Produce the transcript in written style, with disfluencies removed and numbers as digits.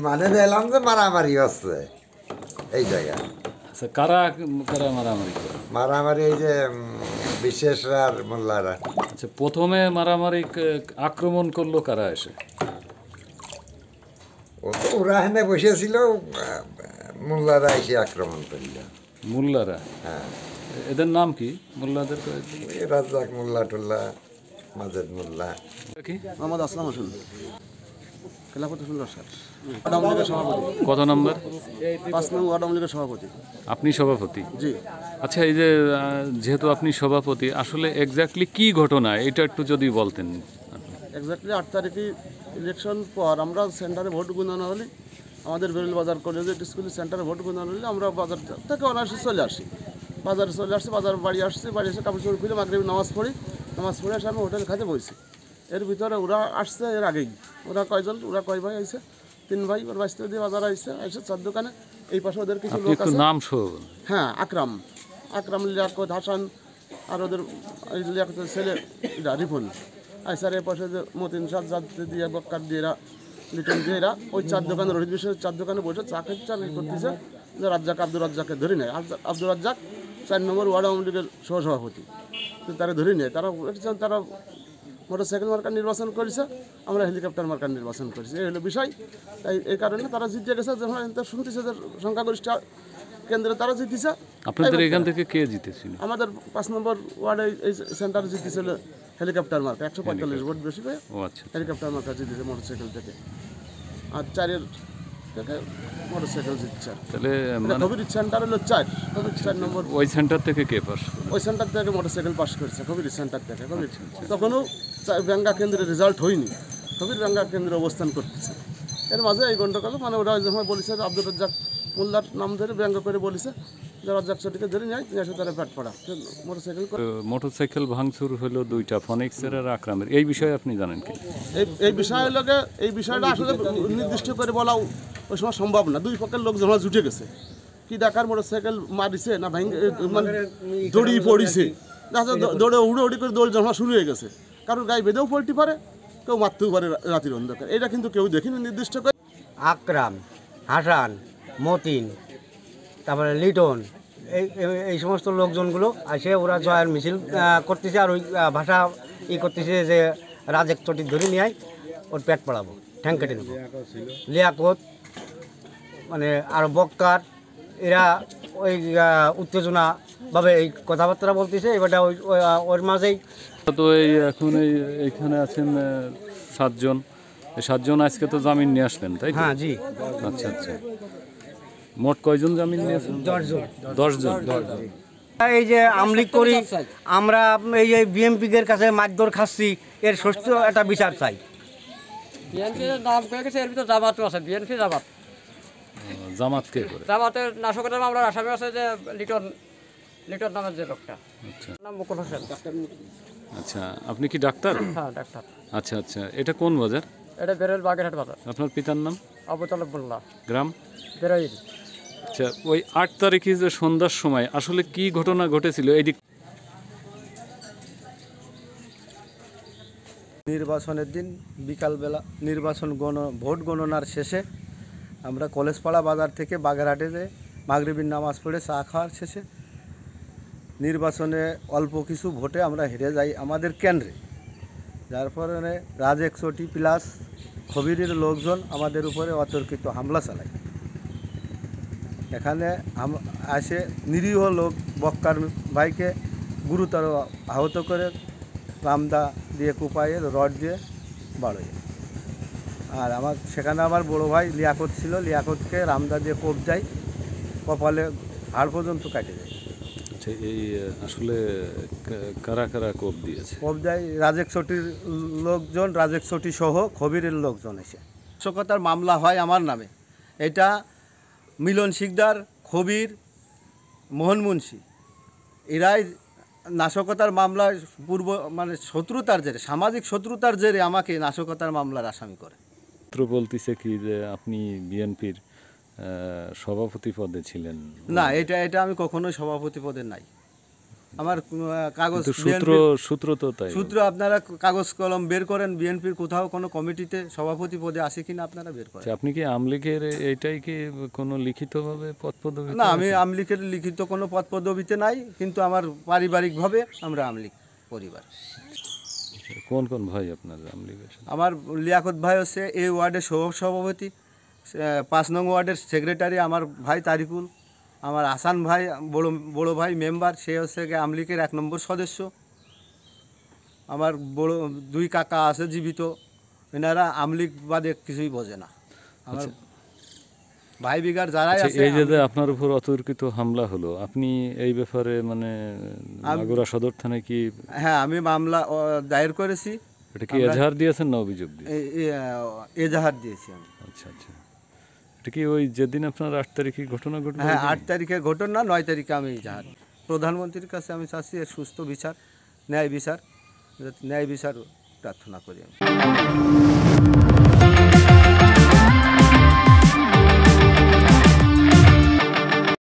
মানে দেখলাম যে মারামারি হচ্ছে এই জায়গায়। আচ্ছা, কারা কারা মারামারি করে? মারামারি এই যে বিশেষরা আর মোল্লারা। আচ্ছা, প্রথমে মারামারি আক্রমণ করলো কারা এসে? ও তো ওরা এখানে বসেছিল, মোল্লারা এসে আক্রমণ করল। মোল্লারা? হ্যাঁ। এদের নাম কি মোল্লাদের? এই রাজ্জাক মোল্লা টোল্লা, মাজেদ মোল্লা। কি? মোহাম্মদ আসলাম হোসেন, খেলাফত হোসেন রসাদ, আওয়ামী লীগের সভাপতি। কত নম্বর? 5 নং আওয়ামী লীগের সভাপতি। আপনি সভাপতি? জি। আচ্ছা, এই যে যেহেতু আপনি সভাপতি, আসলে এক্স্যাক্টলি কি ঘটনা এটা একটু যদি বলতেন। এক্স্যাক্টলি 8 তারিখে ইলেকশন পর আমরা সেন্টারে ভোট গণনা হলে, আমাদের বেরুল বাজার কলেজিয়েট স্কুলের সেন্টারে ভোট গণনা হলে আমরা বাজার থেকে অনায়াসে চলে আসি। বাজারে চলে আসছি, বাজার বাড়ি আসছি, বাড়ি এসে কাপড় চোপড় খুলে মাগরিব নামাজ পড়ি। নামাজ পড়ে এসে আমি হোটেল খাতে বসি। এর ভিতরে ওরা আসছে, এর আগেই ওরা কয়জন, ওরা কয় ভাই আইছে? 3 ভাই। ওর বাঁচতে দিয়ে বাজারে আইসে, আইসে চার দোকানে। এই পাশে ওদের কিছু লোক আছে। নাম সহ? হ্যাঁ, আকরাম, লিয়াকত, হাসান, আর ওদের লিয়াকতের ছেলে রিফুল। আইসার এ পাশে যে মতিন সাজ্জাদ দিয়ে, বক্কার দিয়ে, লিটন দিয়ে, এরা ওই চার দোকানে, রোহিত বিশ্বের চার দোকানে বসে চা করতেছে। যে রাজ্জাক, আব্দুর রাজ্জাককে ধরে নেয়। আব্দুর রাজ্জাক 4 নম্বর ওয়ার্ড আওয়ামী লীগের সহসভাপতি। তো তারা ধরে নেয়। তারা মোটরসাইকেল মার্কার নির্বাচন করেছে, আমরা হেলিকপ্টার মার্কার নির্বাচন করেছি। এই হলো বিষয়। তাই এই কারণে তারা জিতে গেছে। যখন শুনতেছে যে সংখ্যাগরিষ্ঠ কেন্দ্রে তারা জিতেছে। আপনাদের এখান থেকে কে জিতেছিল? আমাদের 5 নম্বর ওয়ার্ডে এই সেন্টারে জিতেছিল হেলিকপ্টার মার্কা, 145 ভোট বেশি পেয়ে হেলিকপ্টার মার্কা জিতেছে মোটরসাইকেল থেকে। আর 4-এর থেকে মোটরসাইকেল জিতছে। তাহলে কবির সেন্টার হলো 4, কবির 4 নম্বর। ওই সেন্টার থেকে কে পাস? ওই সেন্টার থেকে মোটরসাইকেল পাস করেছে, কবির সেন্টার থেকে। কবির তখনও ব্যাঙ্গা কেন্দ্রে রেজাল্ট হয়নি, কবির ব্যাঙ্গা কেন্দ্রে অবস্থান করতেছে। এর মাঝে এই গণ্ডগোল, মানে ওরা যখন বলেছে আব্দুর রাজ্জাক মোল্লার নাম ধরে ব্যঙ্গ করে বলেছে যে রাজ্জাক ছটিকে ধরে নেয়, নিয়ে আসে তারা পেট পড়া মোটরসাইকেল ভাঙচুর হলো 2টা, ফনিক্সের আর আকরামের। এই বিষয়ে আপনি জানেন কি? এই বিষয়ের লগে এই বিষয়টা আসলে নির্দিষ্ট করে বলা ওই সময় সম্ভব না। দুই পক্ষের লোক যখন জুটে গেছে, কি ডাকার মোটরসাইকেল মারিছে না মানে দড়ি পড়িছে, দৌড়ে উড়ি করে দৌড় জমা শুরু হয়ে গেছে। কারোর গায়ে বেঁধেও পড়তে পারে, কেউ মারতেও পারে রাতের অন্ধকার। এটা কিন্তু কেউ দেখিনি নির্দিষ্ট করে। আকরাম, হাসান, মতিন, তারপরে লিটন, এই সমস্ত লোকজনগুলো আসে ওরা জয়ের মিছিল করতেছে। আর ওই ভাষা করতেছে যে রাজেক চটি ধরে নিয়ে ওর পেট পড়াবো, ঠ্যাং কেটে নেবো। লিয়াকত, মানে আর বক্কার, এরা ওই উত্তেজনাভাবে এই কথাবার্তা বলতেছে। এবারটা ওর মাঝেই তো এখন এইখানে আছেন 7 জন। এই 7 জন আজকে তো জামিন নিয়ে আসলেন, তাই? হ্যাঁ, জি। আচ্ছা আচ্ছা, মোট কয়জন জামিন নিয়ে আসলেন? 10 জন। এই যে আমলিগ করি আমরা, এই যে বিএমপিদের কাছে মারধর খাচ্ছি, এর সুস্থ একটা বিচার চাই। বিএনপির নাম করে গেছে, এর ভিতরে জামাতও আছে। বিএনপি জামাত, জামাত কে করে? জামাতের নাশকতার মামলার আসামি আছে যে লিটন নামের যে লোকটা। আচ্ছা, নাম মুকুল হোসেন। আচ্ছা, আপনি কি ডাক্তার? হ্যাঁ, ডাক্তার। আচ্ছা আচ্ছা, এটা কোন বাজার? এটা বেরোল বাগেরহাট বাজার। আপনার পিতার নাম? আবু তালেব মোল্লা, গ্রাম? বেরোইল। আচ্ছা, ওই 8 তারিখে যে সন্ধ্যার সময় আসলে কি ঘটনা ঘটেছিল? এই নির্বাচনের দিন বিকালবেলা ভোট গণনার শেষে আমরা কলেজপাড়া বাজার থেকে বাগেরহাটে যে মাগরিবের নামাজ পড়ে চা খাওয়ার শেষে নির্বাচনে অল্প কিছু ভোটে আমরা হেরে যাই আমাদের কেন্দ্রে। যার ফলে রাজেক চটি প্লাস খবিরের লোকজন আমাদের উপরে অতর্কিত হামলা চালায়। এখানে আসে নিরীহ লোক বক্কার ভাইকে গুরুতর আহত করে রামদা দিয়ে কুপায়ে রড দিয়ে বাড়োয়। আর সেখানে আমার বড় ভাই লিয়াকত ছিল, লিয়াকতকে রামদা দিয়ে কোপ দেয়, কপালে হাড় পর্যন্ত কাটে যায়। আচ্ছা, এই আসলে কারা কারা কোপ দিয়েছে? কোপ দেয় রাজেক চটির লোকজন, রাজেক চটি সহ খবিরের লোকজন এসে। নাশকতার মামলা হয় আমার নামে। এটা মিলন শিকদার, খবির, মোহন মুন্সি, এরাই নাশকতার মামলায় মানে শত্রুতার জেরে, সামাজিক শত্রুতার জেরে আমাকে নাশকতার মামলার আসামি করে। বলতেছে কি যে আপনি বিএনপির সভাপতি পদে ছিলেন? না, এটা আমি কখনোই সভাপতি পদে নাই। আমার কাগজ কিন্তু সূত্র তো তাই। সূত্র আপনারা কাগজ কলম বের করেন, বিএনপির কোথাও কোনো কমিটিতে সভাপতি পদে আসে কিনা আপনারা বের করেন। আচ্ছা, আপনি কি আমলিগের এইটাই কি কোনো লিখিতভাবে পদপদবি? না, আমি আমলিগের লিখিত কোনো পদ পদবিতে নাই, কিন্তু আমার পারিবারিকভাবে আমরা আমলিগ পরিবার। কোন কোন ভাই আপনার আমলিগের সাথে? আমার লিয়াকত ভাই হচ্ছে এই ওয়ার্ডের সভাপতি, 5 নং ওয়ার্ডের সেক্রেটারি আমার ভাই তারিকুল, আমার আসান ভাই বড় ভাই মেম্বার, সে হচ্ছে গিয়ে আমলিগের 1 নম্বর সদস্য। আমার বড় 2 কাকা আছে জীবিত, এনারা আমলিগ বাদে কিছুই বোঝে না। আমার ভাই বিগার যারাই আছে। এই যে আপনার উপর অতর্কিত হামলা হলো, আপনি এই ব্যাপারে মানে মাগুরা সদর থানায় কি? হ্যাঁ, আমি মামলা দায়ের করেছি। এটা কি এজাহার দিয়েছেন না অভিযোগ দিয়েছেন? এজাহার দিয়েছি আমি। আচ্ছা আচ্ছা, এটা কি ওই যেদিন আপনার 8 তারিখে ঘটনা ঘটলো? হ্যাঁ, 8 তারিখে ঘটনা, 9 তারিখে আমি এজাহার। প্রধানমন্ত্রীর কাছে আমি চাচ্ছি এর সুস্থ বিচার, ন্যায় বিচার প্রার্থনা করি আমি।